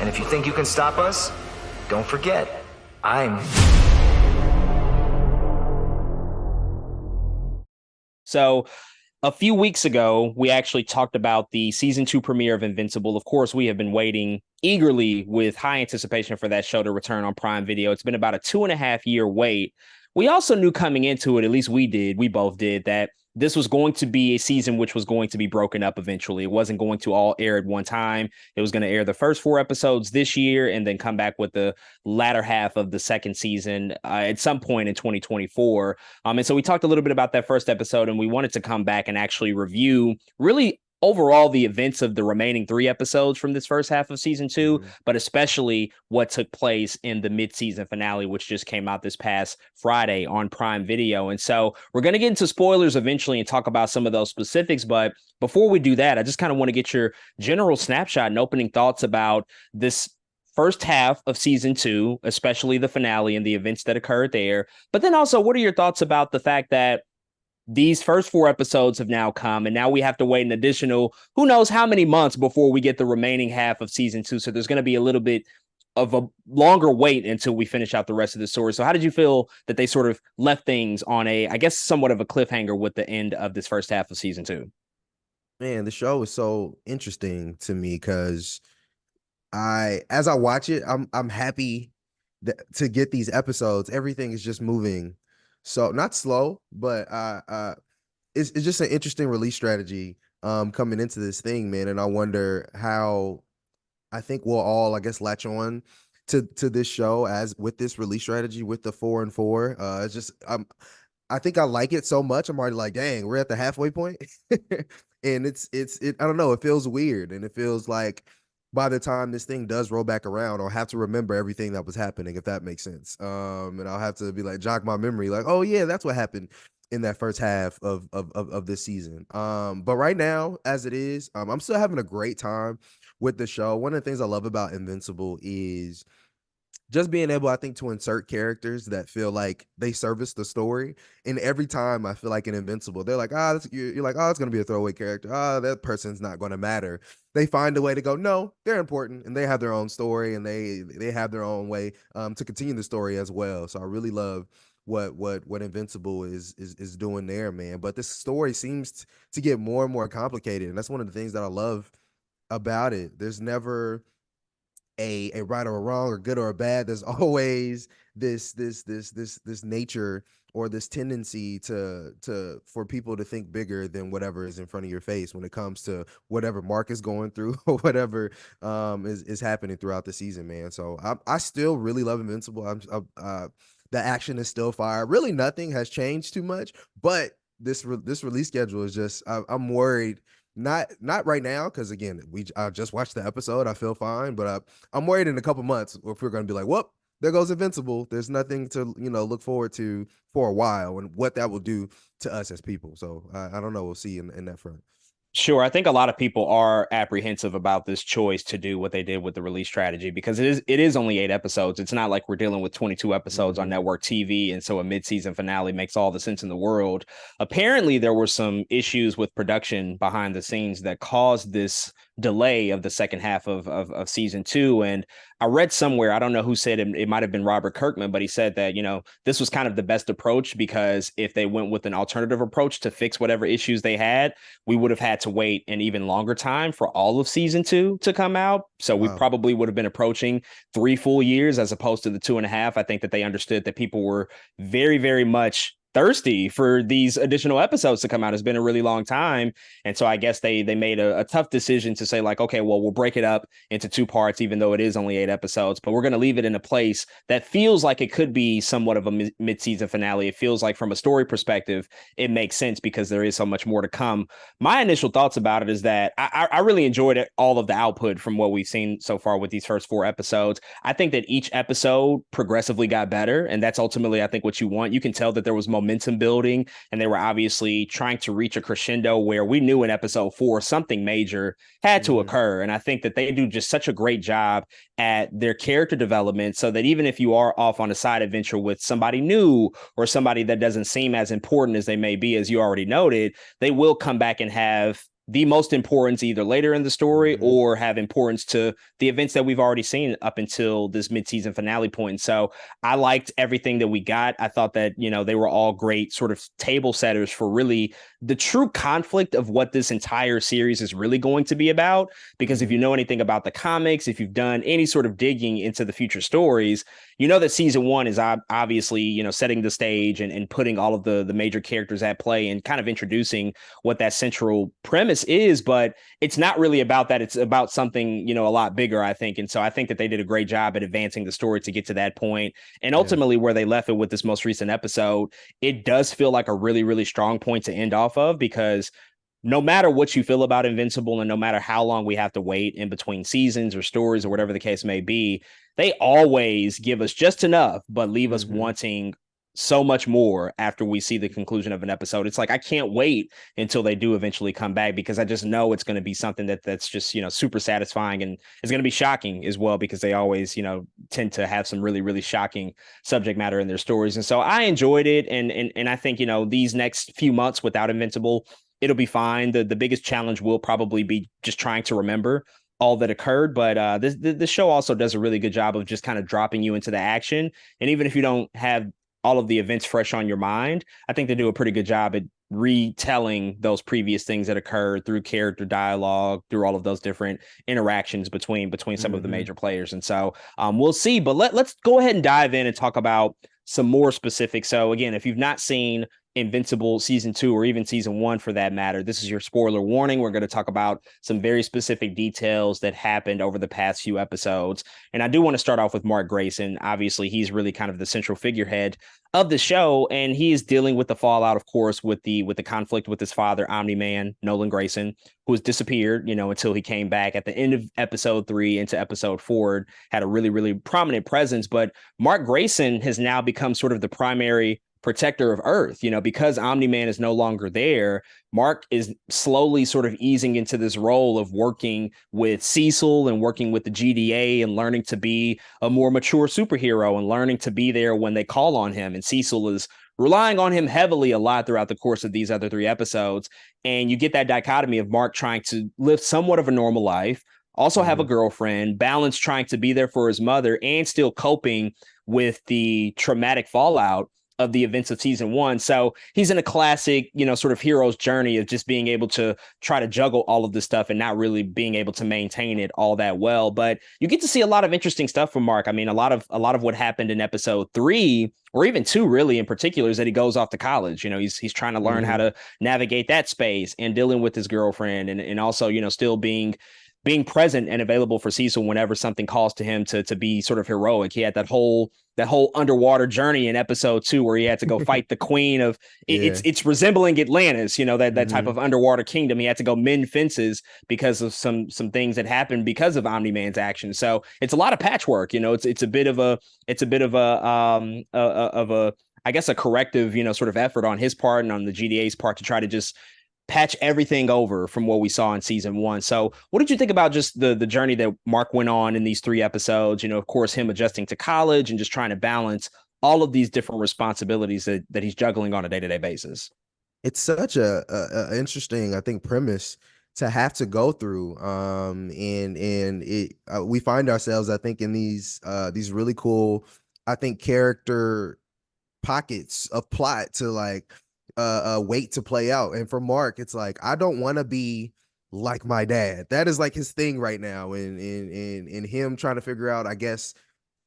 And if you think you can stop us, don't forget, I'm... So a few weeks ago, we actually talked about the season 2 premiere of Invincible. Of course, we have been waiting eagerly with high anticipation for that show to return on Prime Video. It's been about a 2.5 year wait. We also knew coming into it, at least we both did, that this was going to be a season which was going to be broken up eventually. It wasn't going to all air at one time. It was going to air the first 4 episodes this year and then come back with the latter half of the second season at some point in 2024. And so we talked a little bit about that first episode, and we wanted to come back and actually review really overall the events of the remaining 3 episodes from this first half of season 2, but especially what took place in the mid-season finale, which just came out this past Friday on Prime Video. And so we're going to get into spoilers eventually and talk about some of those specifics. But before we do that, I just kind of want to get your general snapshot and opening thoughts about this first half of season 2, especially the finale and the events that occurred there. But then also, what are your thoughts about the fact that these first 4 episodes have now come, and now we have to wait an additional, who knows how many months before we get the remaining half of season 2. So there's going to be a little bit of a longer wait until we finish out the rest of the story. So how did you feel that they sort of left things on a, I guess, somewhat of a cliffhanger with the end of this first half of season 2? Man, the show is so interesting to me because as I watch it, I'm happy to get these episodes. Everything is just moving, so not slow, but it's just an interesting release strategy coming into this thing, man. And I wonder how I think we'll all, I guess, latch on to this show as with this release strategy with the 4 and 4. It's just I think I like it so much. I'm already like, dang, we're at the halfway point. And I don't know, it feels weird, and it feels like by the time this thing does roll back around, I'll have to remember everything that was happening, if that makes sense. And I'll have to be like jog my memory, like, oh yeah, that's what happened in that first half of this season. But right now, as it is, I'm still having a great time with the show. One of the things I love about Invincible is just being able, I think, to insert characters that feel like they service the story. And every time I feel like in Invincible, they're like, you're like, oh, it's going to be a throwaway character. Oh, that person's not going to matter. They find a way to go, no, they're important, and they have their own story, and they have their own way to continue the story as well. So I really love what Invincible is doing there, man. But this story seems to get more and more complicated, and that's one of the things that I love about it. There's never a right or a wrong or good or a bad. There's always this nature or this tendency for people to think bigger than whatever is in front of your face when it comes to whatever Mark is going through or whatever is happening throughout the season, man. So I still really love Invincible. The action is still fire. Really, nothing has changed too much, but this release schedule is just I'm worried. Not right now, because again, I just watched the episode. I feel fine, but I'm worried in a couple months if we're going to be like, whoop, there goes Invincible. There's nothing to look forward to for a while, and what that will do to us as people. So I don't know. We'll see in that front. Sure. I think a lot of people are apprehensive about this choice to do what they did with the release strategy because it is only 8 episodes. It's not like we're dealing with 22 episodes on network TV. And so a mid-season finale makes all the sense in the world. Apparently, there were some issues with production behind the scenes that caused this delay of the second half of season 2. And I read somewhere, I don't know who said it might have been Robert Kirkman, but he said that, this was kind of the best approach because if they went with an alternative approach to fix whatever issues they had, we would have had to wait an even longer time for all of season 2 to come out. So we Wow. probably would have been approaching 3 full years as opposed to the 2.5. I think that they understood that people were very, very much thirsty for these additional episodes to come out. It's been a really long time. And so I guess they made a tough decision to say like, okay, well, we'll break it up into 2 parts, even though it is only 8 episodes, but we're going to leave it in a place that feels like it could be somewhat of a mid-season finale. It feels like from a story perspective, it makes sense because there is so much more to come. My initial thoughts about it is that I really enjoyed all of the output from what we've seen so far with these first 4 episodes. I think that each episode progressively got better. And that's ultimately, I think, what you want. You can tell that there was momentum building, and they were obviously trying to reach a crescendo where we knew in episode 4 something major had to occur. And I think that they do just such a great job at their character development so that even if you are off on a side adventure with somebody new or somebody that doesn't seem as important as they may be, as you already noted, they will come back and have the most importance either later in the story or have importance to the events that we've already seen up until this midseason finale point. So I liked everything that we got. I thought that, they were all great sort of table setters for really the true conflict of what this entire series is really going to be about. Because if you know anything about the comics, if you've done any sort of digging into the future stories, you know that season one is obviously, setting the stage and putting all of the major characters at play and kind of introducing what that central premise is. But it's not really about that. It's about something, a lot bigger, I think. And so I think that they did a great job at advancing the story to get to that point. And ultimately, where they left it with this most recent episode, it does feel like a really, really strong point to end off of, because no matter what you feel about Invincible and no matter how long we have to wait in between seasons or stories or whatever the case may be, they always give us just enough, but leave us wanting so much more after we see the conclusion of an episode. It's like, I can't wait until they do eventually come back, because I just know it's going to be something that's just, super satisfying, and it's going to be shocking as well, because they always, tend to have some really, really shocking subject matter in their stories. And so I enjoyed it. And I think, these next few months without Invincible, it'll be fine. The biggest challenge will probably be just trying to remember all that occurred. But this show also does a really good job of just kind of dropping you into the action. And even if you don't have all of the events fresh on your mind, I think they do a pretty good job at retelling those previous things that occurred through character dialogue, through all of those different interactions between some of the major players. And so we'll see. But let's go ahead and dive in and talk about some more specifics. So again, if you've not seen Invincible season 2 or even season 1 for that matter, this is your spoiler warning. We're going to talk about some very specific details that happened over the past few episodes. And I do want to start off with Mark Grayson. Obviously, he's really kind of the central figurehead of the show, and he is dealing with the fallout, of course, with the conflict with his father, Omni-Man, Nolan Grayson, who has disappeared, until he came back at the end of episode 3 into episode 4, had a really, really prominent presence. But Mark Grayson has now become sort of the primary protector of Earth, because Omni-Man is no longer there. Mark is slowly sort of easing into this role of working with Cecil and working with the GDA and learning to be a more mature superhero and learning to be there when they call on him. And Cecil is relying on him heavily a lot throughout the course of these other 3 episodes. And you get that dichotomy of Mark trying to live somewhat of a normal life, also have a girlfriend, balance trying to be there for his mother, and still coping with the traumatic fallout of the events of season 1. So he's in a classic, sort of hero's journey of just being able to try to juggle all of this stuff and not really being able to maintain it all that well. But you get to see a lot of interesting stuff from Mark. I mean, a lot of what happened in episode 3 or even 2 really in particular is that he goes off to college. He's trying to learn how to navigate that space and dealing with his girlfriend and also, still being present and available for Cecil whenever something calls to him to be sort of heroic. He had that whole underwater journey in episode 2 where he had to go fight the queen of it's resembling Atlantis, that type of underwater kingdom. He had to go mend fences because of some things that happened because of Omni-Man's action. So it's a lot of patchwork. It's a bit of a I guess a corrective, sort of effort on his part and on the GDA's part to try to just patch everything over from what we saw in season 1. So what did you think about just the journey that Mark went on in these 3 episodes? Of course, him adjusting to college and just trying to balance all of these different responsibilities that he's juggling on a day-to-day basis. It's such a interesting, I think, premise to have to go through. And it we find ourselves, I think, in these really cool, I think, character pockets of plot to like wait to play out. And for Mark, it's like, I don't want to be like my dad. That is like his thing right now. And him trying to figure out, I guess,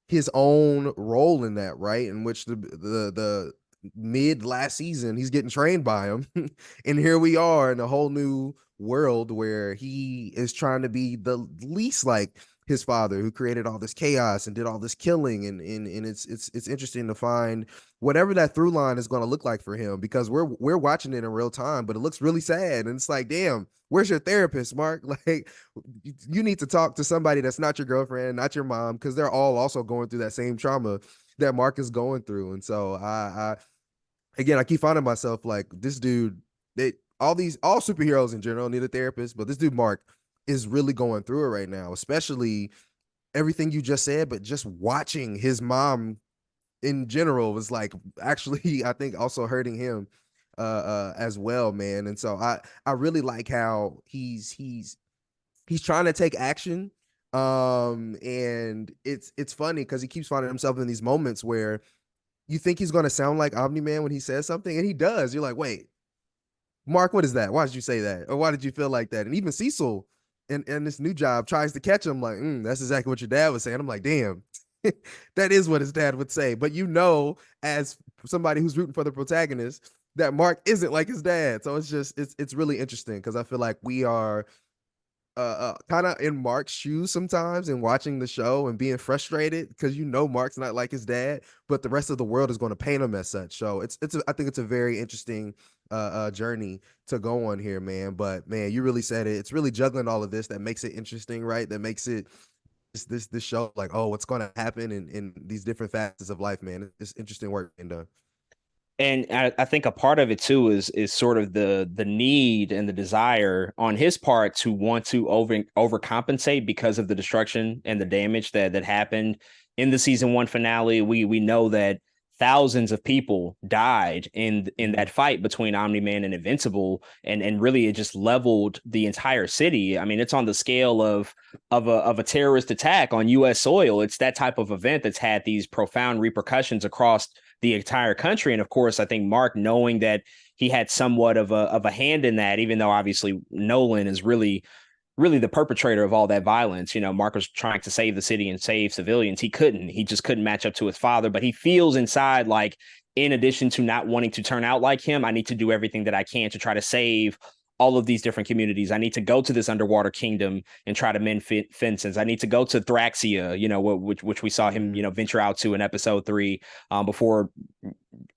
his own role in that, right? In which the mid last season, he's getting trained by him. And here we are in a whole new world where he is trying to be the least like his father, who created all this chaos and did all this killing. And it's interesting to find whatever that through line is going to look like for him, because we're watching it in real time, but it looks really sad. And it's like, damn, where's your therapist, Mark? Like, you need to talk to somebody that's not your girlfriend, not your mom, because they're all also going through that same trauma that Mark is going through. And so I keep finding myself like, this dude, all superheroes in general need a therapist, but this dude Mark is really going through it right now, especially everything you just said, but just watching his mom in general was like actually, I think, also hurting him as well, man. And so I really like how he's trying to take action. And it's funny because he keeps finding himself in these moments where you think he's going to sound like Omni Man when he says something, and he does. You're like, wait, Mark, what is that? Why did you say that? Or why did you feel like that? And even Cecil in this new job tries to catch him like, that's exactly what your dad was saying. I'm like, damn, that is what his dad would say. But as somebody who's rooting for the protagonist, that Mark isn't like his dad. So it's really interesting because I feel like we are kind of in Mark's shoes sometimes and watching the show and being frustrated because Mark's not like his dad, but the rest of the world is going to paint him as such. So I think it's a very interesting journey to go on here, man. But man, you really said it. It's really juggling all of this that makes it interesting, right? That makes it this show like, oh, what's going to happen in these different facets of life, man. It's interesting work being done. And I think a part of it too is sort of the need and the desire on his part to want to overcompensate because of the destruction and the damage that happened in the season 1 finale. We know that thousands of people died in that fight between Omni-Man and Invincible, and really it just leveled the entire city. I mean, it's on the scale of a terrorist attack on U.S. soil. It's that type of event that's had these profound repercussions across the entire country. And of course, I think Mark, knowing that he had somewhat of a hand in that, even though obviously Nolan is really the perpetrator of all that violence. Mark was trying to save the city and save civilians. He just couldn't match up to his father, but he feels inside like, in addition to not wanting to turn out like him, I need to do everything that I can to try to save all of these different communities. I need to go to this underwater kingdom and try to mend fences. I need to go to Thraxia, which we saw him, venture out to in episode 3, before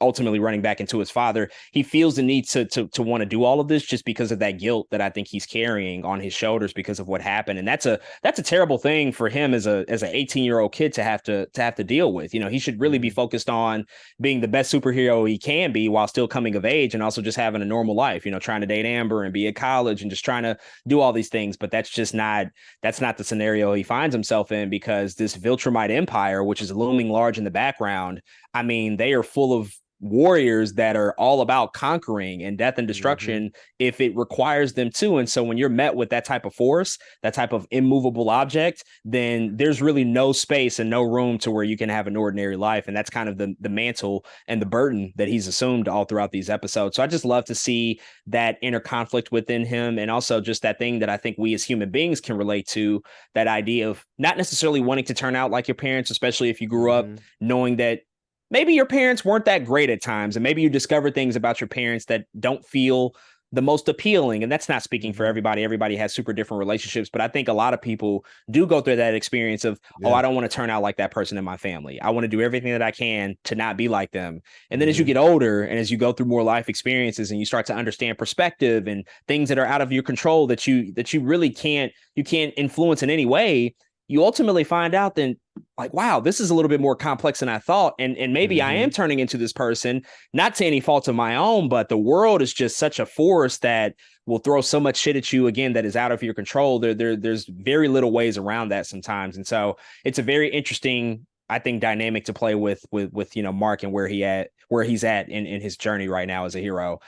ultimately running back into his father. He feels the need to want to do all of this just because of that guilt that I think he's carrying on his shoulders because of what happened. And that's a terrible thing for him as an 18-year-old kid to have to deal with. He should really be focused on being the best superhero he can be while still coming of age and also just having a normal life, trying to date Amber and be at college and just trying to do all these things. But that's not the scenario he finds himself in, because this Viltrumite empire, which is looming large in the background, I mean, they are full of warriors that are all about conquering and death and destruction if it requires them to. And so when you're met with that type of force, that type of immovable object, then there's really no space and no room to where you can have an ordinary life. And that's kind of the mantle and the burden that he's assumed all throughout these episodes. So I just love to see that inner conflict within him, and also just that thing that I think we as human beings can relate to, that idea of not necessarily wanting to turn out like your parents, especially if you grew up knowing that maybe your parents weren't that great at times, and maybe you discover things about your parents that don't feel the most appealing. And that's not speaking for everybody. Everybody has super different relationships, but I think a lot of people do go through that experience of, oh, I don't want to turn out like that person in my family. I want to do everything that I can to not be like them. And then as you get older and as you go through more life experiences and you start to understand perspective and things that are out of your control that you really can't influence in any way, you ultimately find out then, like, wow, this is a little bit more complex than I thought. And maybe I am turning into this person, not to any fault of my own, but the world is just such a force that will throw so much shit at you, again, that is out of your control. There's very little ways around that sometimes. And so it's a very interesting, I think, dynamic to play with Mark and where he's at in his journey right now as a hero.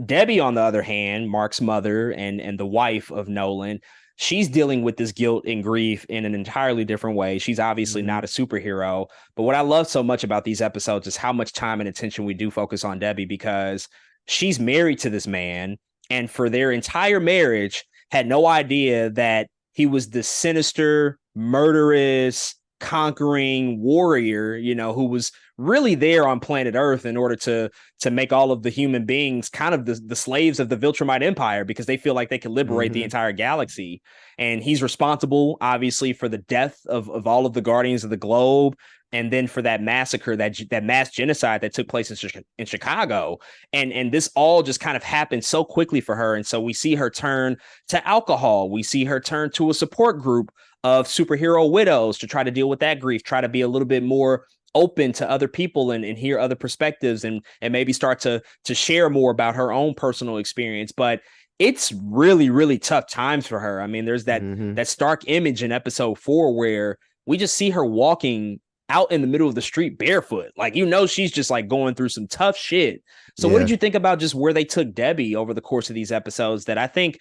Debbie, on the other hand, Mark's mother and the wife of Nolan, she's dealing with this guilt and grief in an entirely different way. She's obviously not a superhero, but what I love so much about these episodes is how much time and attention we do focus on Debbie, because she's married to this man, and for their entire marriage had no idea that he was the sinister, murderous, conquering warrior, who was really there on planet Earth in order to make all of the human beings kind of the slaves of the Viltrumite Empire, because they feel like they can liberate the entire galaxy. And he's responsible, obviously, for the death of all of the Guardians of the Globe, and then for that massacre, that mass genocide that took place in Chicago. And this all just kind of happened so quickly for her. And so we see her turn to alcohol. We see her turn to a support group of superhero widows to try to deal with that grief, try to be a little bit more open to other people and hear other perspectives, and maybe start to share more about her own personal experience. But it's really, really tough times for her. I mean, there's that stark image in episode 4 where we just see her walking out in the middle of the street barefoot. Like, she's just like going through some tough shit. So what Yeah. did you think about just where they took Debbie over the course of these episodes that I think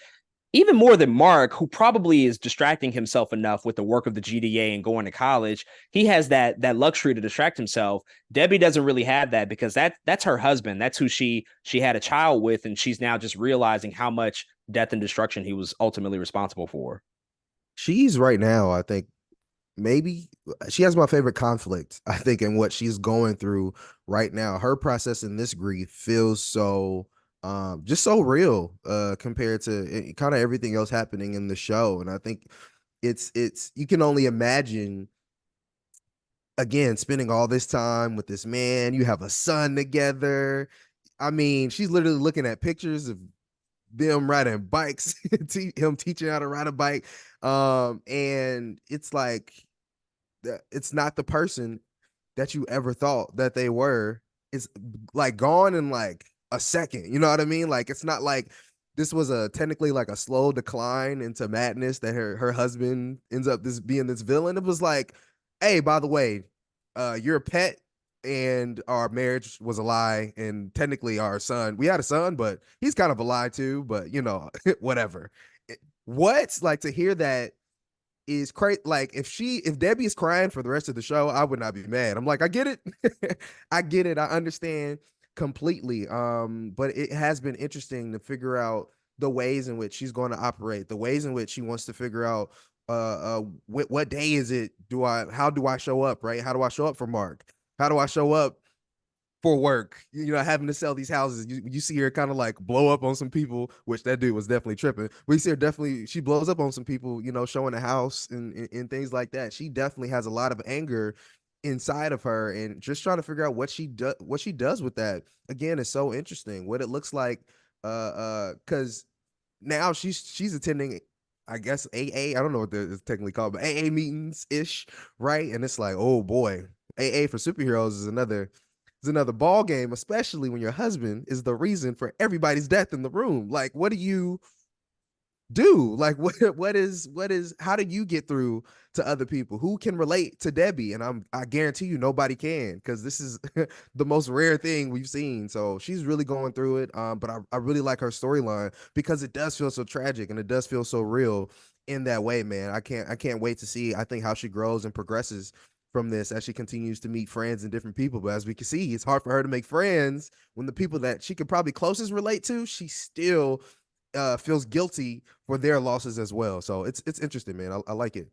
even more than Mark, who probably is distracting himself enough with the work of the GDA and going to college, he has that luxury to distract himself. Debbie doesn't really have that because that's her husband. That's who she had a child with, and she's now just realizing how much death and destruction he was ultimately responsible for. She's right now, I think, maybe she has my favorite conflict, I think, in what she's going through right now. Her process in this grief feels so just so real compared to kind of everything else happening in the show. And I think it's you can only imagine, again, spending all this time with this man. You have a son together. I mean, she's literally looking at pictures of them riding bikes, him teaching how to ride a bike. And it's like, it's not the person that you ever thought that they were. It's like gone in like a second. You know what I mean? Like, it's not like this was a technically like a slow decline into madness that her husband ends up being this villain. It was like, hey, by the way, you're a pet and our marriage was a lie, and technically our son, we had a son, but he's kind of a lie too, but whatever. What, like, to hear that is crazy. Like, if Debbie is crying for the rest of the show, I would not be mad. I'm like, I get it. I get it. I understand completely. But it has been interesting to figure out the ways in which she's going to operate, the ways in which she wants to figure out what day is it? How do I show up, right? How do I show up for Mark? How do I show up for work, having to sell these houses? You see her kind of like blow up on some people, which that dude was definitely tripping. We see her she blows up on some people, showing a house and things like that. She definitely has a lot of anger inside of her, and just trying to figure out what she does with that. Again, is so interesting what it looks like. Because now she's attending, I guess, AA. I don't know what it's technically called, but AA meetings ish, right? And it's like, oh boy, AA for superheroes is another ball game, especially when your husband is the reason for everybody's death in the room. Like, what do you do? Like, what is how do you get through to other people who can relate to Debbie? And I guarantee you nobody can, because this is the most rare thing we've seen. So she's really going through it. But I really like her storyline because it does feel so tragic and it does feel so real in that way, man. I can't wait to see, I think, how she grows and progresses from this as she continues to meet friends and different people. But as we can see, it's hard for her to make friends when the people that she could probably closest relate to, she still feels guilty for their losses as well. So it's interesting, man. I like it.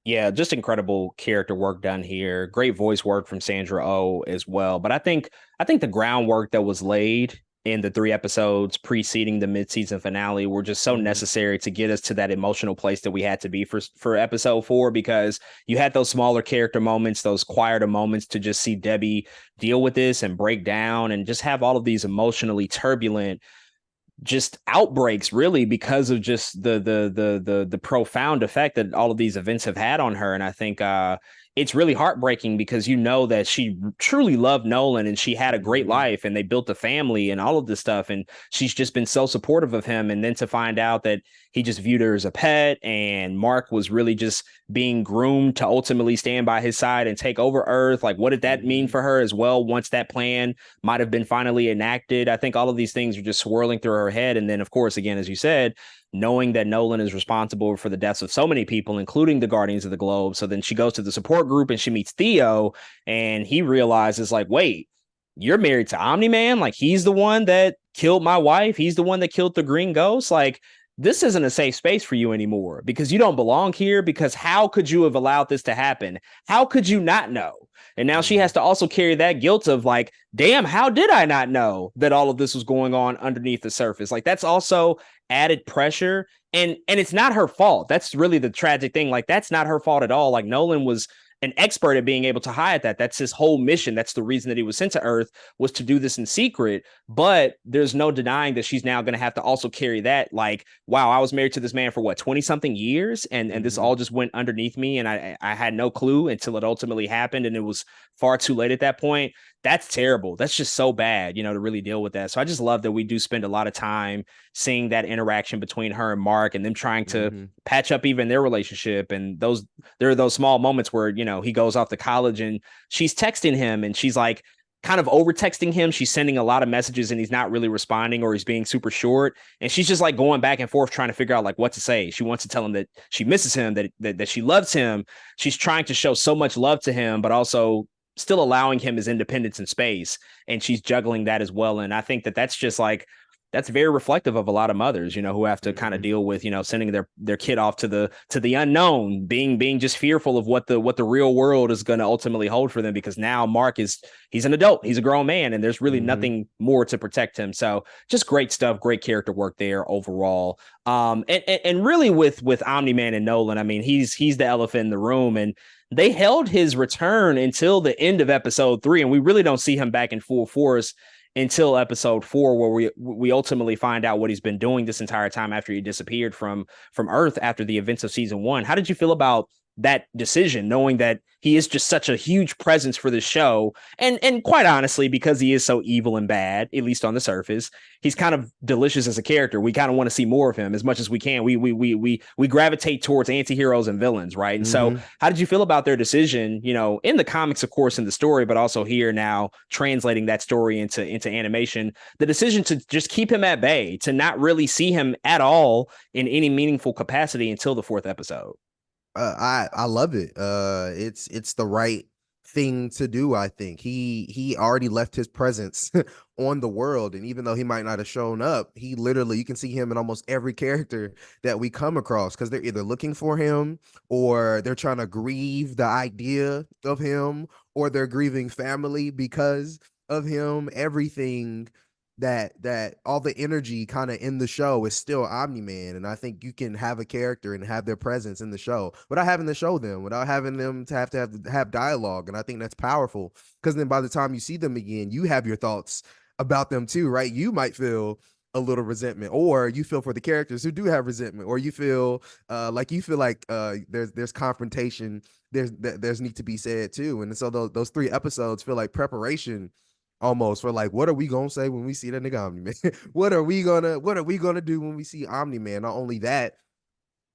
Yeah, just incredible character work done here. Great voice work from Sandra Oh as well. But I think the groundwork that was laid in the 3 episodes preceding the mid-season finale were just so necessary to get us to that emotional place that we had to be for episode 4, because you had those smaller character moments, those quieter moments to just see Debbie deal with this and break down and just have all of these emotionally turbulent just outbreaks, really, because of just the profound effect that all of these events have had on her. And I think it's really heartbreaking because that she truly loved Nolan and she had a great life and they built a family and all of this stuff, and she's just been so supportive of him. And then to find out that he just viewed her as a pet, and Mark was really just being groomed to ultimately stand by his side and take over Earth. Like, what did that mean for her as well once that plan might have been finally enacted? I think all of these things are just swirling through her head. And then, of course, again, as you said, knowing that Nolan is responsible for the deaths of so many people, including the Guardians of the Globe. So then she goes to the support group and she meets Theo, and he realizes, like, wait, you're married to Omni-Man? Like, he's the one that killed my wife. He's the one that killed the Green Ghost. Like, this isn't a safe space for you anymore because you don't belong here, because how could you have allowed this to happen? How could you not know? And now she has to also carry that guilt of like, damn, how did I not know that all of this was going on underneath the surface? Like, that's also added pressure. And it's not her fault. That's really the tragic thing. Like, that's not her fault at all. Like, Nolan was an expert at being able to hide that. That's his whole mission. That's the reason that he was sent to Earth, was to do this in secret. But there's no denying that she's now going to have to also carry that. Like, wow, I was married to this man for what, 20 something years. And this all just went underneath me. And I had no clue until it ultimately happened. And it was far too late at that point. that's terrible. That's just so bad, to really deal with that. So I just love that we do spend a lot of time seeing that interaction between her and Mark and them trying to patch up even their relationship. And there are those small moments where, he goes off to college and she's texting him and she's like kind of over texting him. She's sending a lot of messages and he's not really responding, or he's being super short. And she's just like going back and forth trying to figure out like what to say. She wants to tell him that she misses him, that she loves him. She's trying to show so much love to him, but also still allowing him his independence and space. And she's juggling that as well. And I think that that's just like, that's very reflective of a lot of mothers, who have to kind of deal with, sending their kid off to the unknown, being just fearful of what the real world is going to ultimately hold for them, because now Mark he's an adult, he's a grown man, and there's really nothing more to protect him. So just great stuff, great character work there overall. And really with Omni-Man and Nolan, I mean, he's the elephant in the room, and they held his return until the end of episode 3, and we really don't see him back in full force until episode 4, where we ultimately find out what he's been doing this entire time after he disappeared from Earth after the events of season 1. How did you feel about that decision, knowing that he is just such a huge presence for the show? And quite honestly, because he is so evil and bad, at least on the surface, he's kind of delicious as a character. We kind of want to see more of him as much as we can. We gravitate towards anti-heroes and villains, right? And so how did you feel about their decision, in the comics, of course, in the story, but also here now translating that story into animation, the decision to just keep him at bay, to not really see him at all in any meaningful capacity until the 4th episode? I love it. It's the right thing to do. I think he already left his presence on the world, and even though he might not have shown up, he literally, you can see him in almost every character that we come across, because they're either looking for him, or they're trying to grieve the idea of him, or they're grieving family because of him. Everything that all the energy kind of in the show is still Omni-Man. And I think you can have a character and have their presence in the show without having to show them, without having them to have dialogue. And I think that's powerful, because then by the time you see them again, you have your thoughts about them too, right? You might feel a little resentment, or you feel for the characters who do have resentment, or you feel like there's confrontation, there's need to be said too. And so those 3 episodes feel like preparation almost for like, what are we gonna say when we see that nigga Omni-Man? What are we gonna do when we see Omni-Man? Not only that,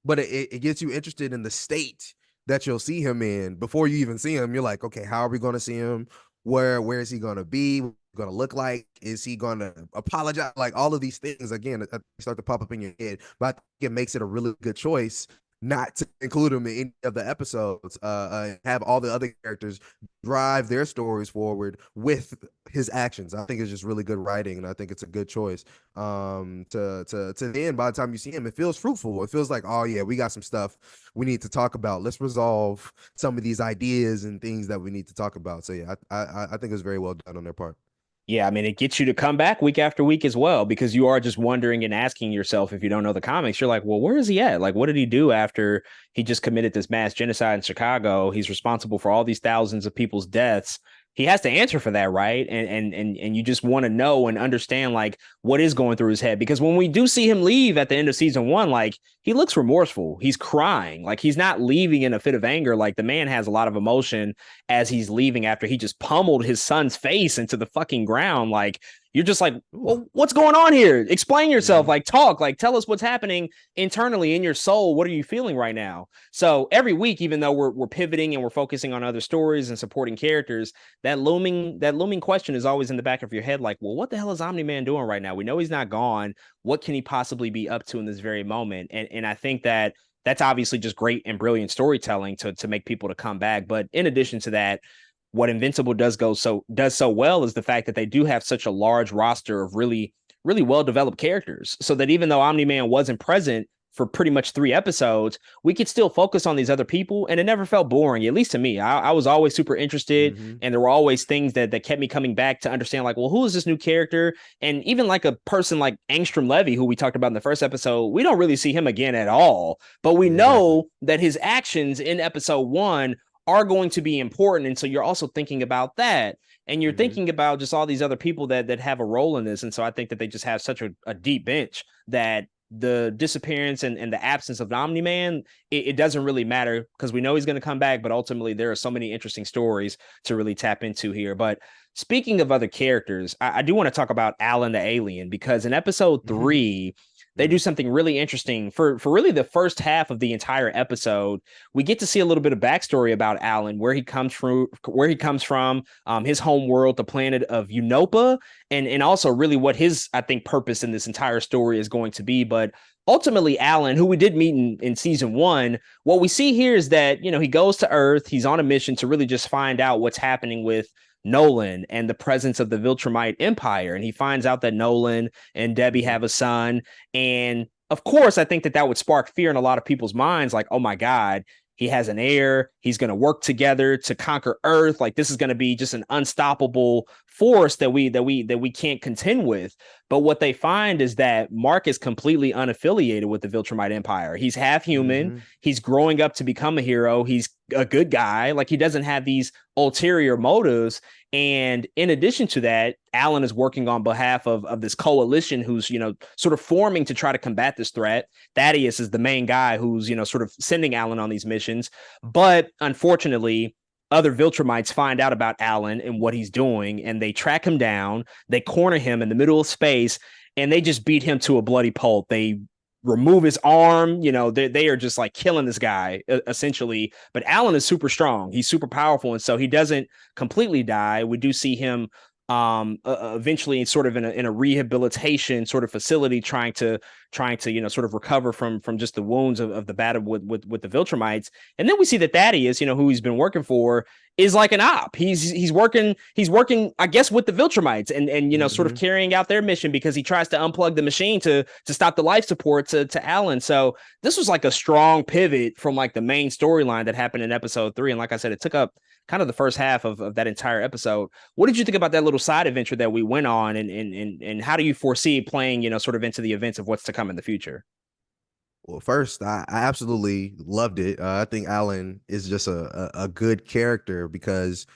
but it gets you interested in the state that you'll see him in before you even see him. You're like, okay, how are we gonna see him? Where is he gonna be? Gonna look like? Is he gonna apologize? Like, all of these things again start to pop up in your head. But I think it makes it a really good choice not to include him in any of the episodes, have all the other characters drive their stories forward with his actions. I think it's just really good writing, and I think it's a good choice. To the end, by the time you see him, it feels fruitful. It feels like, oh yeah, we got some stuff we need to talk about. Let's resolve some of these ideas and things that we need to talk about. So yeah, I think it's very well done on their part. Yeah, I mean, it gets you to come back week after week as well, because you are just wondering and asking yourself, if you don't know the comics, you're like, well, where is he at? Like, what did he do after he just committed this mass genocide in Chicago? He's responsible for all these thousands of people's deaths. He has to answer for that, right? And you just want to know and understand like what is going through his head, because when we do see him leave at the end of season 1, like, he looks remorseful. He's crying. Like, he's not leaving in a fit of anger. Like, the man has a lot of emotion as he's leaving after he just pummeled his son's face into the fucking ground. Like, you're just like, well, what's going on here? Explain yourself, like, talk, like, tell us what's happening internally in your soul. What are you feeling right now? So every week, even though we're pivoting and we're focusing on other stories and supporting characters, that looming question is always in the back of your head. Like, well, what the hell is Omni-Man doing right now? We know he's not gone. What can he possibly be up to in this very moment? And I think that's obviously just great and brilliant storytelling to make people to come back. But in addition to that, what Invincible does so well is the fact that they do have such a large roster of really, really well-developed characters, so that even though Omni-Man wasn't present for pretty much 3 episodes, we could still focus on these other people, and it never felt boring, at least to me. I was always super interested, and there were always things that kept me coming back to understand, like, well, who is this new character? And even like a person like Angstrom Levy, who we talked about in the first episode, we don't really see him again at all, but we know that his actions in episode 1 are going to be important. And so you're also thinking about that, and you're thinking about just all these other people that have a role in this. And so I think that they just have such a deep bench that the disappearance and the absence of Omni Man, it doesn't really matter because we know he's going to come back, but ultimately there are so many interesting stories to really tap into here. But speaking of other characters, I do want to talk about Alan the alien, because in episode 3, they do something really interesting for really the first half of the entire episode. We get to see a little bit of backstory about Alan, where he comes from, his home world, the planet of Europa, and also really what his, I think, purpose in this entire story is going to be. But ultimately, Alan, who we did meet in season 1, what we see here is that, he goes to Earth. He's on a mission to really just find out what's happening with Nolan and the presence of the Viltrumite Empire. And he finds out that Nolan and Debbie have a son. And of course, I think that would spark fear in a lot of people's minds. Like, oh my God, he has an heir. He's going to work together to conquer Earth. Like, this is going to be just an unstoppable force that we can't contend with. But what they find is that Mark is completely unaffiliated with the Viltrumite Empire. He's half human. He's growing up to become a hero. He's a good guy. Like, he doesn't have these ulterior motives. And in addition to that, Alan is working on behalf of this coalition who's, sort of forming to try to combat this threat. Thaddeus is the main guy who's, sort of sending Alan on these missions. But unfortunately, other Viltrumites find out about Alan and what he's doing, and they track him down. They corner him in the middle of space, and they just beat him to a bloody pulp. They remove his arm. They are just like killing this guy essentially. But Alan is super strong. He's super powerful, and so he doesn't completely die. We do see him eventually sort of in a rehabilitation sort of facility trying to sort of recover from just the wounds of the battle with the Viltrumites. And then we see that Thaddeus, who he's been working for, is like an op. He's working I guess with the Viltrumites and sort of carrying out their mission, because he tries to unplug the machine to stop the life support to Alan. So this was like a strong pivot from like the main storyline that happened in episode 3. And like I said, it took up kind of the first half of that entire episode. What did you think about that little side adventure that we went on, and how do you foresee playing, sort of into the events of what's to come in the future? Well, first, I absolutely loved it. I think Alan is just a good character, because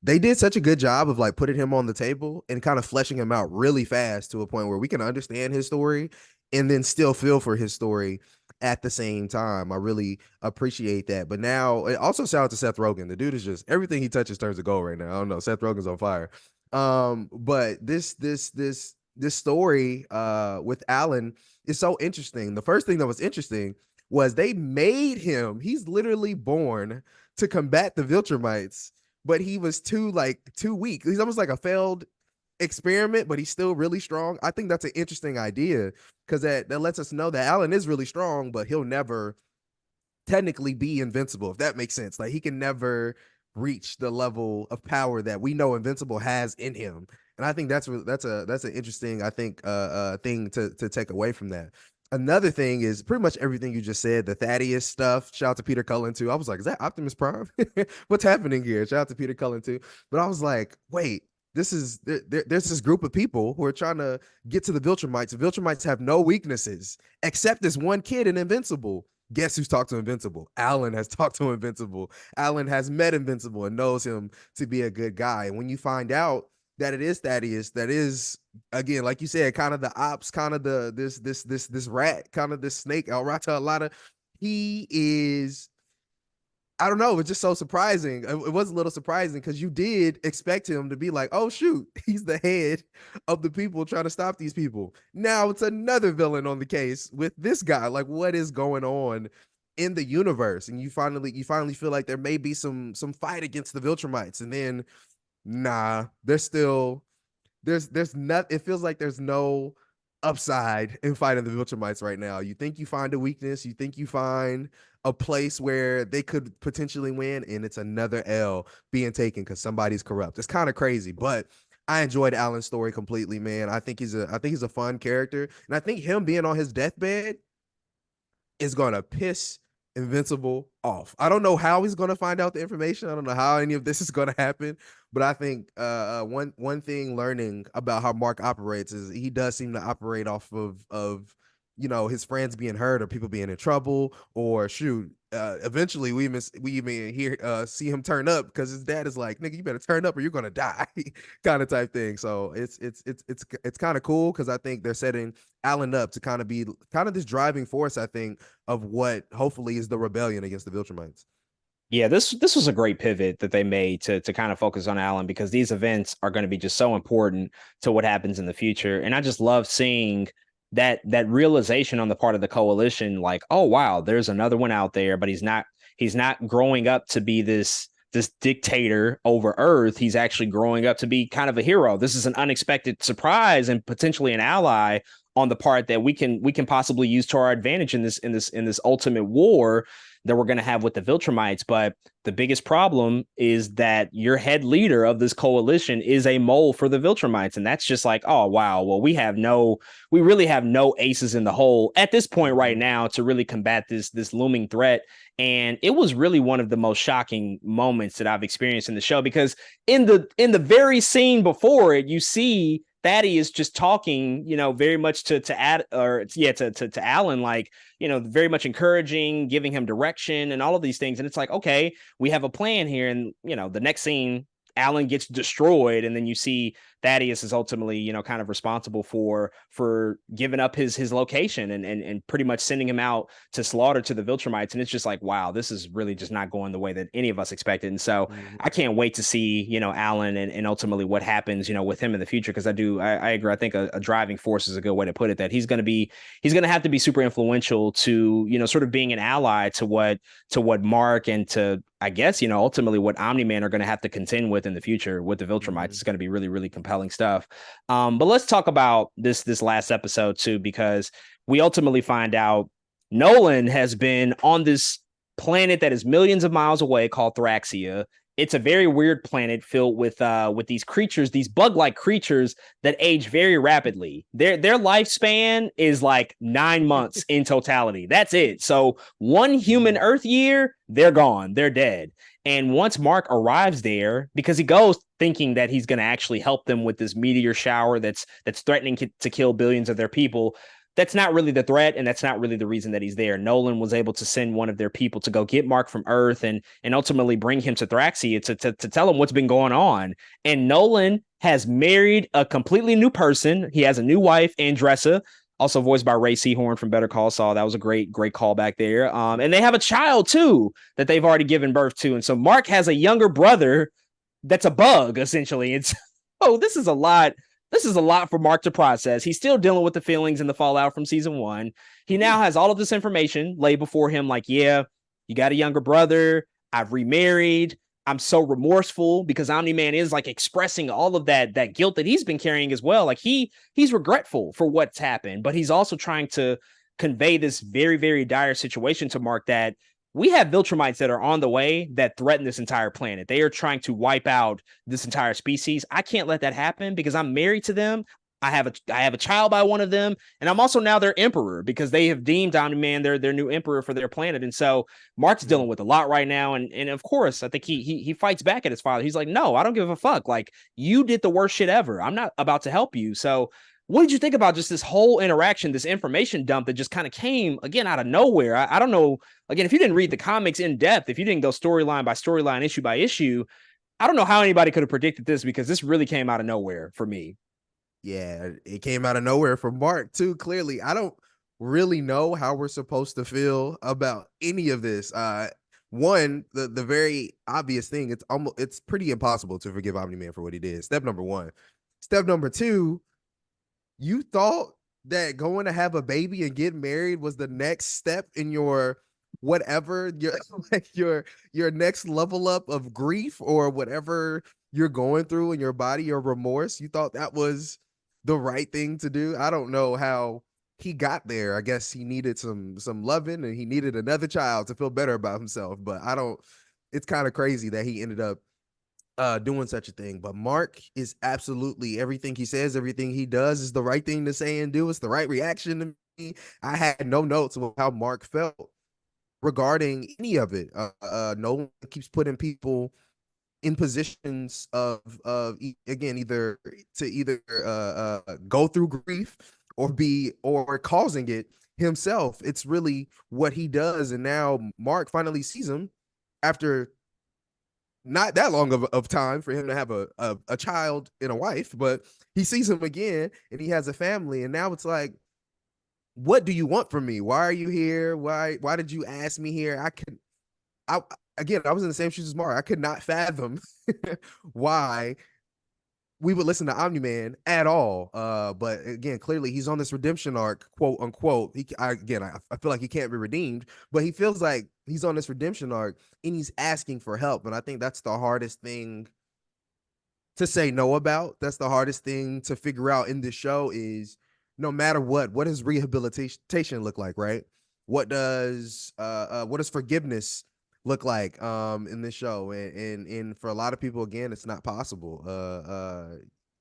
they did such a good job of like putting him on the table and kind of fleshing him out really fast to a point where we can understand his story and then still feel for his story at the same time. I really appreciate that. But now, also shout out to Seth Rogen. The dude is just, everything he touches turns to gold right now. I don't know. Seth Rogen's on fire. But this story with Alan is so interesting. The first thing that was interesting was they made him, he's literally born to combat the Viltrumites, but he was too weak. He's almost like a failed experiment, but he's still really strong. I think that's an interesting idea, because that lets us know that Alan is really strong, but he'll never technically be invincible, if that makes sense. Like, he can never reach the level of power that we know Invincible has in him. And I think that's an interesting, I think, thing to take away from that. Another thing is pretty much everything you just said, the Thaddeus stuff. Shout out to Peter Cullen too. I was like, is that Optimus Prime? What's happening here? Shout out to Peter Cullen too. But I was like, wait, there's this group of people who are trying to get to the Viltrumites. The Viltrumites have no weaknesses except this one kid in Invincible. Guess who's talked to Invincible? Alan has talked to Invincible. Alan has met Invincible and knows him to be a good guy. And when you find out that it is Thaddeus, that is, again, like you said, kind of the ops, kind of this rat, kind of this snake, El Rata Alada, he is, I don't know, it's just so surprising. It was a little surprising, because you did expect him to be like, oh shoot, he's the head of the people trying to stop these people. Now it's another villain on the case with this guy. Like, what is going on in the universe? And you finally feel like there may be some fight against the Viltrumites, and then nah, there's not, it feels like there's no upside in fighting the Viltrumites right now. You think you find a weakness, you think you find a place where they could potentially win, and it's another L being taken because somebody's corrupt. It's kind of crazy, but I enjoyed Alan's story completely, man. I think he's a fun character, and I think him being on his deathbed is gonna piss Invincible off. I don't know how he's gonna find out the information. I don't know how any of this is gonna happen, but I think one thing learning about how Mark operates is he does seem to operate off of his friends being hurt or people being in trouble, or shoot, eventually we even see him turn up because his dad is like, nigga, you better turn up or you're gonna die, kind of type thing. So it's kind of cool because I think they're setting Alan up to kind of be kind of this driving force, I think, of what hopefully is the rebellion against the Viltrumites. Yeah, this was a great pivot that they made to kind of focus on Allen, because these events are going to be just so important to what happens in the future. And I just love seeing that realization on the part of the coalition, like, oh wow, there's another one out there, but he's not growing up to be this dictator over Earth. He's actually growing up to be kind of a hero. This is an unexpected surprise and potentially an ally on the part that we can possibly use to our advantage in this ultimate war that we're going to have with the Viltrumites. But the biggest problem is that your head leader of this coalition is a mole for the Viltrumites. And that's just like, oh, wow. Well, we really have no aces in the hole at this point right now to really combat this looming threat. And it was really one of the most shocking moments that I've experienced in the show, because in the very scene before it, you see Thaddeus just talking, very much to Alan, like, very much encouraging, giving him direction and all of these things. And it's like, okay, we have a plan here. And, the next scene, Alan gets destroyed, and then you see Thaddeus is ultimately, kind of responsible for giving up his location and pretty much sending him out to slaughter to the Viltrumites. And it's just like, wow, this is really just not going the way that any of us expected. And so I can't wait to see, Alan and ultimately what happens, with him in the future. Because I agree. I think a driving force is a good way to put it, that he's going to have to be super influential to, sort of being an ally to what Mark and to, I guess, ultimately what Omni-Man are going to have to contend with in the future with the Viltrumites. It's going to be really, really compelling stuff. But let's talk about this last episode too, because we ultimately find out Nolan has been on this planet that is millions of miles away called Thraxia. It's a very weird planet filled with these creatures, these bug-like creatures that age very rapidly. Their lifespan is like 9 months in totality. That's it. So one human Earth year, they're gone. They're dead. And once Mark arrives there, because he goes thinking that he's going to actually help them with this meteor shower that's threatening to kill billions of their people, that's not really the threat, and that's not really the reason that he's there. Nolan was able to send one of their people to go get Mark from Earth and ultimately bring him to Thraxia to tell him what's been going on. And Nolan has married a completely new person. He has a new wife, Andressa, also voiced by Ray Seahorn from Better Call Saul. That was a great callback there. And they have a child too that they've already given birth to. And so Mark has a younger brother that's a bug, essentially. It's this is a lot. This is a lot for Mark to process. He's still dealing with the feelings and the fallout from season 1. He now has all of this information laid before him, like, yeah, you got a younger brother. I've remarried. I'm so remorseful, because Omni-Man is like expressing all of that guilt that he's been carrying as well. Like he's regretful for what's happened, but he's also trying to convey this very, very dire situation to Mark, that we have Viltrumites that are on the way that threaten this entire planet. They are trying to wipe out this entire species. I can't let that happen because I'm married to them. I have a child by one of them, and I'm also now their emperor, because they have deemed Omni-Man their new emperor for their planet. And so Mark's dealing with a lot right now, and of course, I think he fights back at his father. He's like, no, I don't give a fuck. Like, you did the worst shit ever. I'm not about to help you. So what did you think about just this whole interaction, this information dump that just kind of came again out of nowhere? I don't know. Again, if you didn't read the comics in depth, if you didn't go storyline by storyline, issue by issue, I don't know how anybody could have predicted this, because this really came out of nowhere for me. Yeah, it came out of nowhere for Mark too. Clearly, I don't really know how we're supposed to feel about any of this. One, the very obvious thing, it's pretty impossible to forgive Omni-Man for what he did. Step number 1. Step number 2, you thought that going to have a baby and get married was the next step in your whatever, your like your next level up of grief or whatever you're going through in your body, your remorse. You thought that was the right thing to do. I don't know how he got there. I guess he needed some loving, and he needed another child to feel better about himself. But it's kind of crazy that he ended up doing such a thing. But Mark is absolutely, everything he says, everything he does is the right thing to say and do. It's the right reaction to me. I had no notes of how Mark felt regarding any of it. No one keeps putting people in positions of again, either go through grief or causing it. himself. It's really what he does. And now Mark finally sees him after not that long of time for him to have a child and a wife, but he sees him again and he has a family. And now it's like, what do you want from me? Why are you here? Why did you ask me here? I again, I was in the same shoes as Mark. I could not fathom why we would listen to Omni-Man at all. But again, clearly he's on this redemption arc, quote unquote. I feel like he can't be redeemed, but he feels like he's on this redemption arc and he's asking for help. And I think that's the hardest thing to say no about. That's the hardest thing to figure out in this show is no matter what does rehabilitation look like, right? What does forgiveness look like in this show? And for a lot of people, again, it's not possible.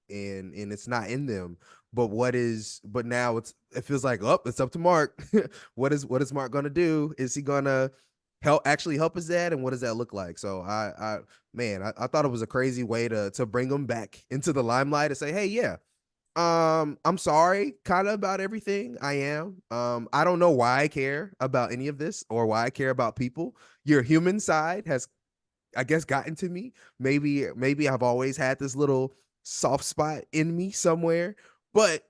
And it's not in them. But now it feels like, it's up to Mark. What is Mark gonna do? Is he gonna actually help his dad, and what does that look like? So I thought it was a crazy way to bring him back into the limelight and say, hey, yeah, I'm sorry kind of about everything. I am. I don't know why I care about any of this or why I care about people. Your human side has, I guess, gotten to me. Maybe I've always had this little soft spot in me somewhere, but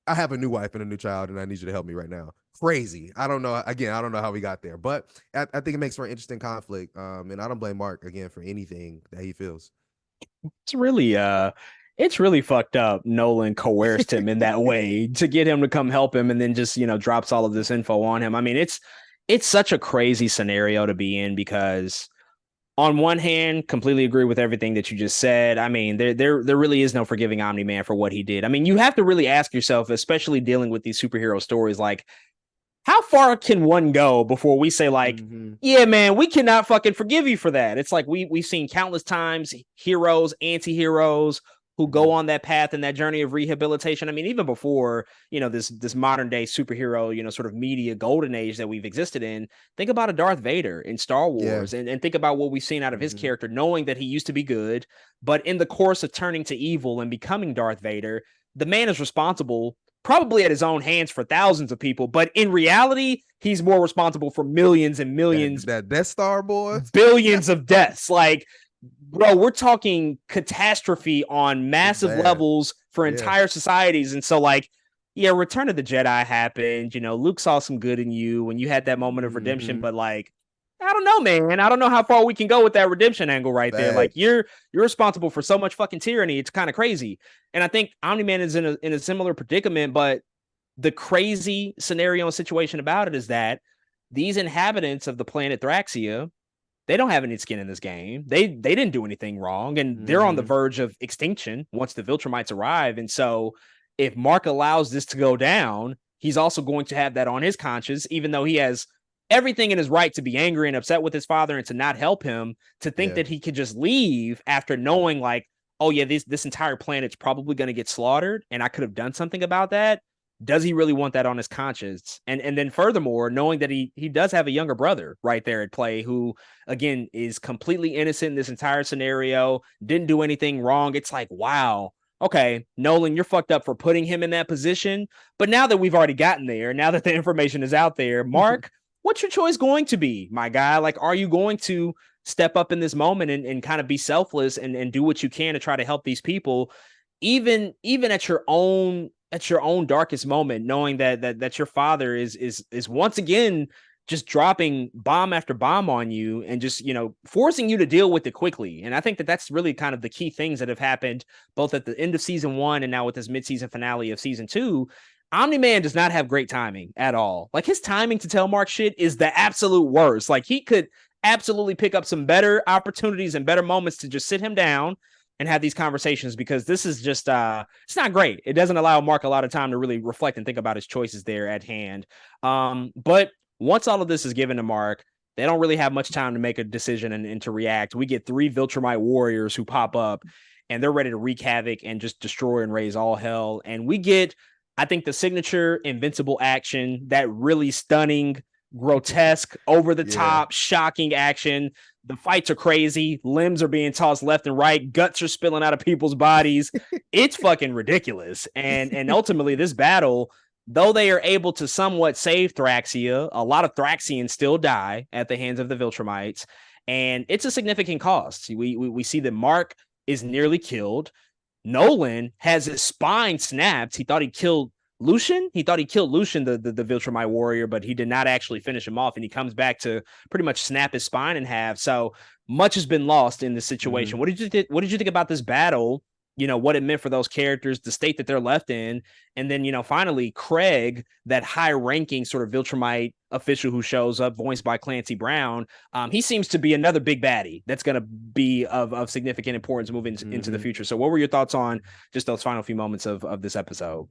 I have a new wife and a new child and I need you to help me right now. Crazy. I don't know. Again, I don't know how we got there, but I think it makes for an interesting conflict. And I don't blame Mark again for anything that he feels. It's really fucked up. Nolan coerced him in that way to get him to come help him and then just, drops all of this info on him. I mean, it's such a crazy scenario to be in because on one hand, completely agree with everything that you just said. I mean, there really is no forgiving Omni-Man for what he did. I mean, you have to really ask yourself, especially dealing with these superhero stories, like, how far can one go before we say, like, yeah, man, we cannot fucking forgive you for that? It's like we've seen countless times heroes, anti-heroes who go on that path and that journey of rehabilitation. I mean, even before, this modern day superhero, sort of media golden age that we've existed in, think about a Darth Vader in Star Wars and think about what we've seen out of his character, knowing that he used to be good, but in the course of turning to evil and becoming Darth Vader, the man is responsible probably at his own hands for thousands of people, but in reality, he's more responsible for millions and millions. That Death Star, boy. Billions of deaths. Like, bro, we're talking catastrophe on massive levels for entire societies. And so, like, yeah, Return of the Jedi happened. Luke saw some good in you when you had that moment of redemption, but like, I don't know, man. I don't know how far we can go with that redemption angle right there. Like, you're responsible for so much fucking tyranny. It's kind of crazy. And I think Omni-Man is in a similar predicament, but the crazy scenario and situation about it is that these inhabitants of the planet Thraxia, they don't have any skin in this game. They didn't do anything wrong, and they're on the verge of extinction once the Viltrumites arrive. And so if Mark allows this to go down, he's also going to have that on his conscience, even though he has everything in his right to be angry and upset with his father and to not help him, to think that he could just leave after knowing, like, oh yeah, this entire planet's probably going to get slaughtered and I could have done something about that. Does he really want that on his conscience? And then furthermore, knowing that he does have a younger brother right there at play who, again, is completely innocent in this entire scenario, didn't do anything wrong. It's like, wow, okay, Nolan, you're fucked up for putting him in that position. But now that we've already gotten there, now that the information is out there, Mark, what's your choice going to be, my guy? Like, are you going to step up in this moment and kind of be selfless and do what you can to try to help these people, even at your own darkest moment, knowing that your father is once again just dropping bomb after bomb on you and just, forcing you to deal with it quickly. And I think that that's really kind of the key things that have happened both at the end of season 1 and now with this mid-season finale of season 2. Omni-Man does not have great timing at all. Like, his timing to tell Mark shit is the absolute worst. Like, he could absolutely pick up some better opportunities and better moments to just sit him down and have these conversations, because this is just it's not great. It doesn't allow Mark a lot of time to really reflect and think about his choices there at hand. But once all of this is given to Mark, they don't really have much time to make a decision and to react. We get 3 Viltrumite warriors who pop up and they're ready to wreak havoc and just destroy and raise all hell. And we get, I think, the signature Invincible action, that really stunning, grotesque, over the top, shocking action. The fights are crazy. Limbs are being tossed left and right. Guts are spilling out of people's bodies. It's fucking ridiculous. And ultimately, this battle, though they are able to somewhat save Thraxia, a lot of Thraxians still die at the hands of the Viltrumites, and it's a significant cost. We see that Mark is nearly killed. Nolan has his spine snapped. He thought he killed Lucian. He thought he killed Lucian, the Viltrumite warrior, but he did not actually finish him off, and he comes back to pretty much snap his spine in half. So much has been lost in this situation. What did you think about this battle? What it meant for those characters, the state that they're left in, and then finally Craig, that high-ranking sort of Viltrumite official who shows up, voiced by Clancy Brown. He seems to be another big baddie that's going to be of significant importance moving into the future. So, what were your thoughts on just those final few moments of this episode?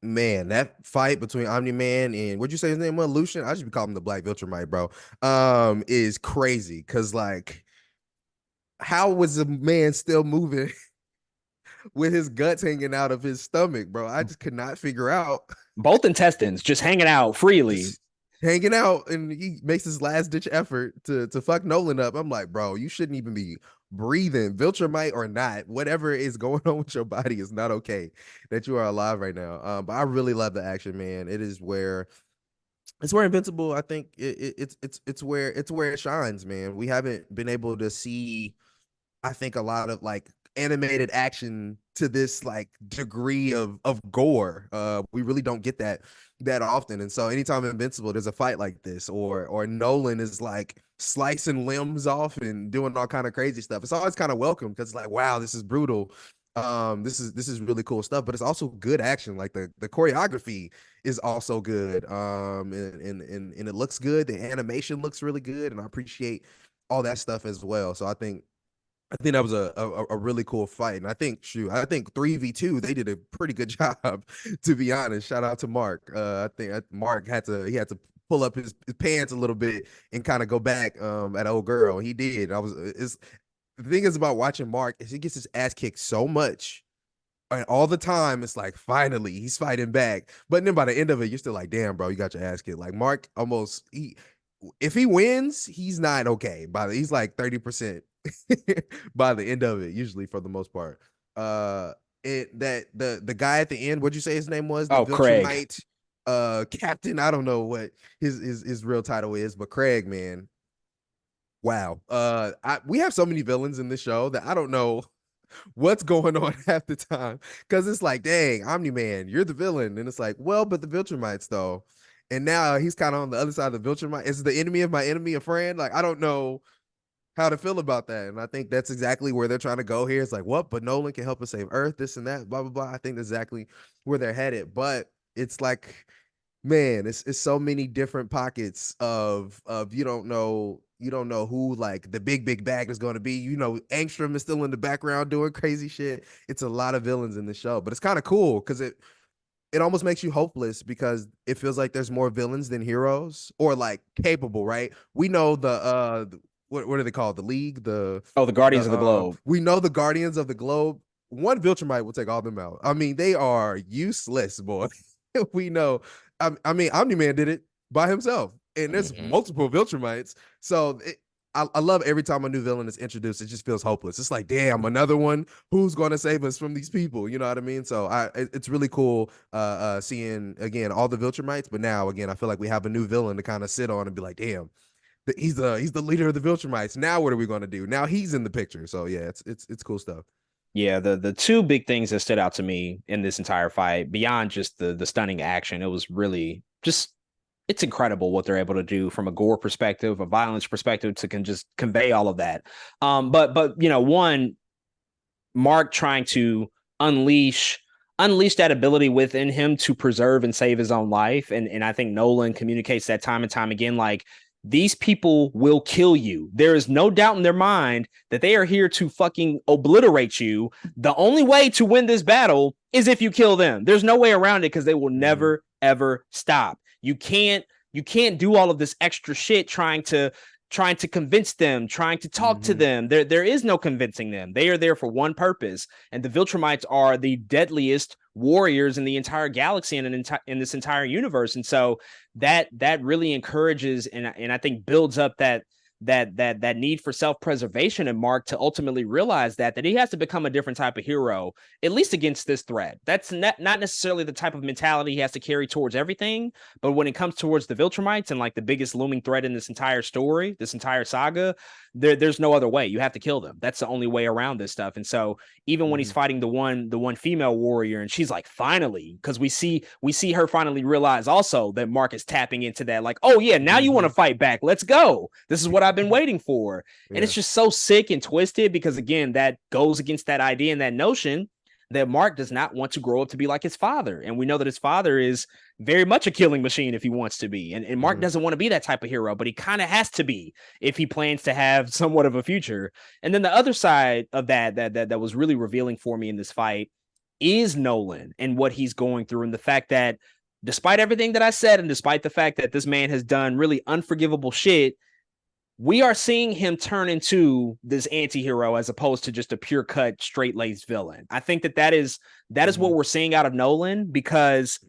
Man, that fight between Omni-Man and what'd you say his name was? Lucian? I should be calling him the Black Viltrumite, bro. Is crazy because how was the man still moving with his guts hanging out of his stomach, bro? I just could not figure out. Both intestines just hanging out freely. Just hanging out, and he makes his last ditch effort to fuck Nolan up. I'm like, bro, you shouldn't even be breathing, Viltrumite or not. Whatever is going on with your body is not okay that you are alive right now. But I really love the action, man. It's where Invincible, I think it's where it shines, man. We haven't been able to see, I think, a lot of animated action to this degree of gore. We really don't get that often. And so anytime Invincible there's a fight like this, or Nolan is slicing limbs off and doing all kind of crazy stuff, it's always kind of welcome because wow, this is brutal. This is really cool stuff, but it's also good action. The choreography is also good. And it looks good. The animation looks really good, and I appreciate all that stuff as well. So I think that was a really cool fight. And I think 3v2, they did a pretty good job, to be honest. Shout out to Mark. I think Mark had to pull up his pants a little bit and kind of go back at old girl. He did. The thing is about watching Mark is he gets his ass kicked so much. And all the time, it's finally he's fighting back. But then by the end of it, you're still like, damn, bro, you got your ass kicked. Mark if he wins, he's not okay. He's 30% by the end of it, usually, for the most part. The guy at the end, what'd you say his name was? The Craig. Captain. I don't know what his real title is, but Craig, man. Wow. We have so many villains in this show that I don't know what's going on half the time, because it's dang, Omni-Man, you're the villain, and it's well, but the Viltrumites though, and now he's kind of on the other side of the Viltrumite. Is the enemy of my enemy a friend? I don't know how to feel about that, and I think that's exactly where they're trying to go here. It's what, but Nolan can help us save Earth, this and that, blah blah blah. I think that's exactly where they're headed, but it's man, it's so many different pockets of you don't know who the big bag is going to be. Angstrom is still in the background doing crazy shit. It's a lot of villains in the show, but it's kind of cool because it almost makes you hopeless, because it feels like there's more villains than heroes, or capable, right? We know the what are they called? The League, the Guardians of the Globe. We know the Guardians of the Globe. One Viltrumite will take all them out. I mean, they are useless, boy. We know. I mean, Omni-Man did it by himself, and there's multiple Viltrumites. So I love every time a new villain is introduced. It just feels hopeless. It's damn, another one. Who's going to save us from these people? You know what I mean? So it's really cool seeing again all the Viltrumites, but now again I feel like we have a new villain to kind of sit on and be like, damn, he's the leader of the Viltrumites. Now what are we going to do? Now he's in the picture. So yeah, it's cool stuff. Yeah, the two big things that stood out to me in this entire fight, beyond just the stunning action, it was really it's incredible what they're able to do from a gore perspective, a violence perspective, to just convey all of that. But one, Mark trying to unleash that ability within him to preserve and save his own life, and I think Nolan communicates that time and time again, these people will kill you. There is no doubt in their mind that they are here to fucking obliterate you. The only way to win this battle is if you kill them. There's no way around it, because they will never, ever stop. You can't do all of this extra shit trying to convince them, trying to talk to them. There is no convincing them. They are there for one purpose. And the Viltrumites are the deadliest warriors in the entire galaxy and in this entire universe. And so that really encourages and I think builds up that that need for self-preservation in Mark to ultimately realize that he has to become a different type of hero, at least against this threat. That's not necessarily the type of mentality he has to carry towards everything, but when it comes towards the Viltrumites and like the biggest looming threat in this entire story, this entire saga, there's no other way. You have to kill them. That's the only way around this stuff. And so even when he's fighting the one female warrior, and she's like, finally, because we see her finally realize also that Mark is tapping into that, like, oh yeah, now you want to fight back. Let's go. This is what I've been waiting for. And it's just so sick and twisted because again, that goes against that idea and that notion that Mark does not want to grow up to be like his father. And we know that his father is very much a killing machine if he wants to be. And Mark doesn't want to be that type of hero, but he kind of has to be if he plans to have somewhat of a future. And then the other side of that was really revealing for me in this fight is Nolan and what he's going through, and the fact that despite everything that I said, and despite the fact that this man has done really unforgivable shit, we are seeing him turn into this anti-hero as opposed to just a pure cut, straight-laced villain. I think that is what we're seeing out of Nolan, because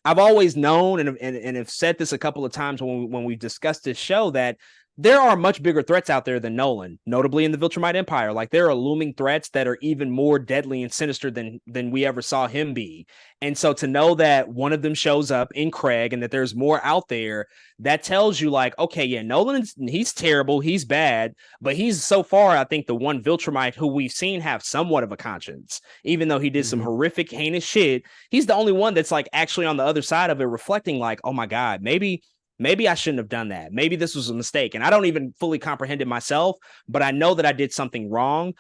I've always known and have said this a couple of times when we've discussed this show, that there are much bigger threats out there than Nolan, notably in the Viltrumite Empire. Like, there are looming threats that are even more deadly and sinister than we ever saw him be. And so to know that one of them shows up in Craig and that there's more out there, that tells you like, okay, yeah, Nolan, he's terrible, he's bad, but he's so far, I think, the one Viltrumite who we've seen have somewhat of a conscience. Even though he did some horrific, heinous shit, he's the only one that's like actually on the other side of it, reflecting like, oh my God, maybe I shouldn't have done that. Maybe this was a mistake. And I don't even fully comprehend it myself, but I know that I did something wrong,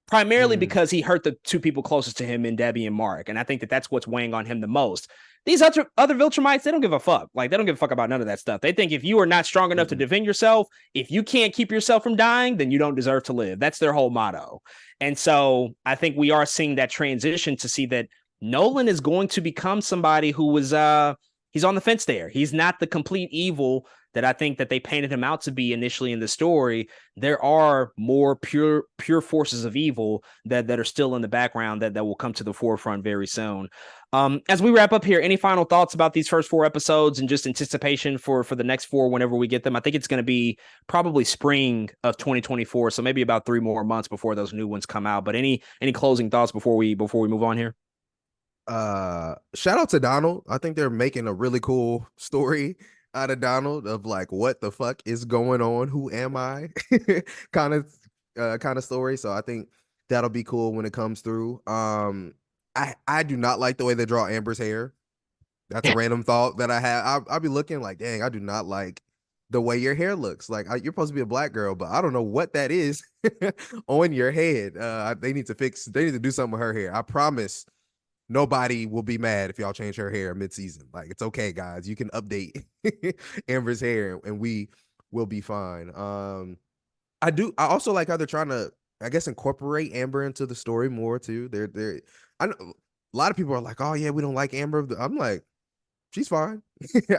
primarily because he hurt the two people closest to him in Debbie and Mark. And I think that that's what's weighing on him the most. These other Viltrumites, they don't give a fuck. Like, they don't give a fuck about none of that stuff. They think if you are not strong enough to defend yourself, if you can't keep yourself from dying, then you don't deserve to live. That's their whole motto. And so I think we are seeing that transition to see that Nolan is going to become somebody who was, he's on the fence there. He's not the complete evil that I think that they painted him out to be initially in the story. There are more pure forces of evil that are still in the background that will come to the forefront very soon. As we wrap up here, any final thoughts about these first 4 episodes and just anticipation for the next 4 whenever we get them? I think it's going to be probably spring of 2024, so maybe about 3 more months before those new ones come out. But any closing thoughts before we move on here? Shout out to Donald. I think they're making a really cool story out of Donald, of like, what the fuck is going on, who am I kind of story. So I think that'll be cool when it comes through. I do not like the way they draw Amber's hair. That's a random thought that I have. I'll be looking like, dang, I do not like the way your hair looks. Like, you're supposed to be a black girl, but I don't know what that is on your head. They need to do something with her hair. I promise nobody will be mad if y'all change her hair mid-season. Like, it's okay, guys. You can update Amber's hair and we will be fine. I also like how they're trying to, I guess, incorporate Amber into the story more too. I know a lot of people are like, oh yeah, we don't like Amber. I'm like, she's fine.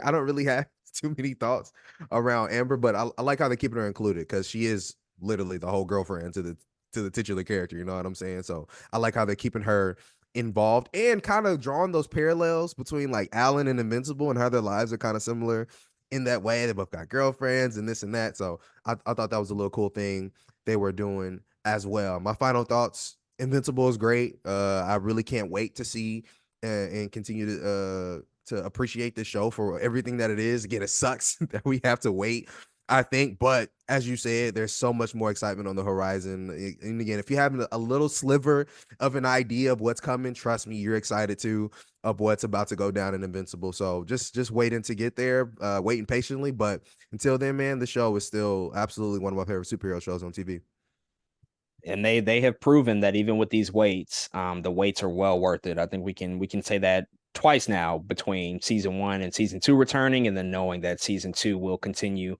I don't really have too many thoughts around Amber, but I like how they're keeping her included, because she is literally the whole girlfriend to the titular character. You know what I'm saying? So I like how they're keeping her involved and kind of drawing those parallels between like Alan and Invincible and how their lives are kind of similar in that way. They both got girlfriends and this and that. So I thought that was a little cool thing they were doing as well. My final thoughts: Invincible is great. I really can't wait to see and continue to appreciate the show for everything that it is. Again, it sucks that we have to wait, I think, but as you said, there's so much more excitement on the horizon. And again, if you have a little sliver of an idea of what's coming, trust me, you're excited too, of what's about to go down in Invincible. So just waiting to get there, waiting patiently. But until then, man, the show is still absolutely one of my favorite superhero shows on TV. And they have proven that even with these waits, the waits are well worth it. I think we can say that twice now, between season 1 and season 2 returning, and then knowing that season 2 will continue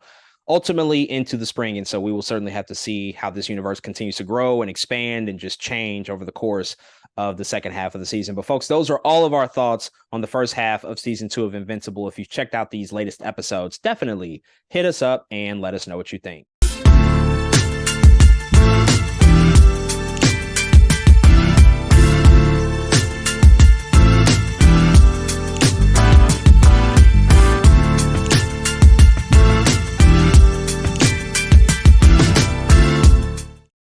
ultimately into the spring. And so we will certainly have to see how this universe continues to grow and expand and just change over the course of the second half of the season. But folks, those are all of our thoughts on the first half of season 2 of Invincible. If you've checked out these latest episodes, definitely hit us up and let us know what you think.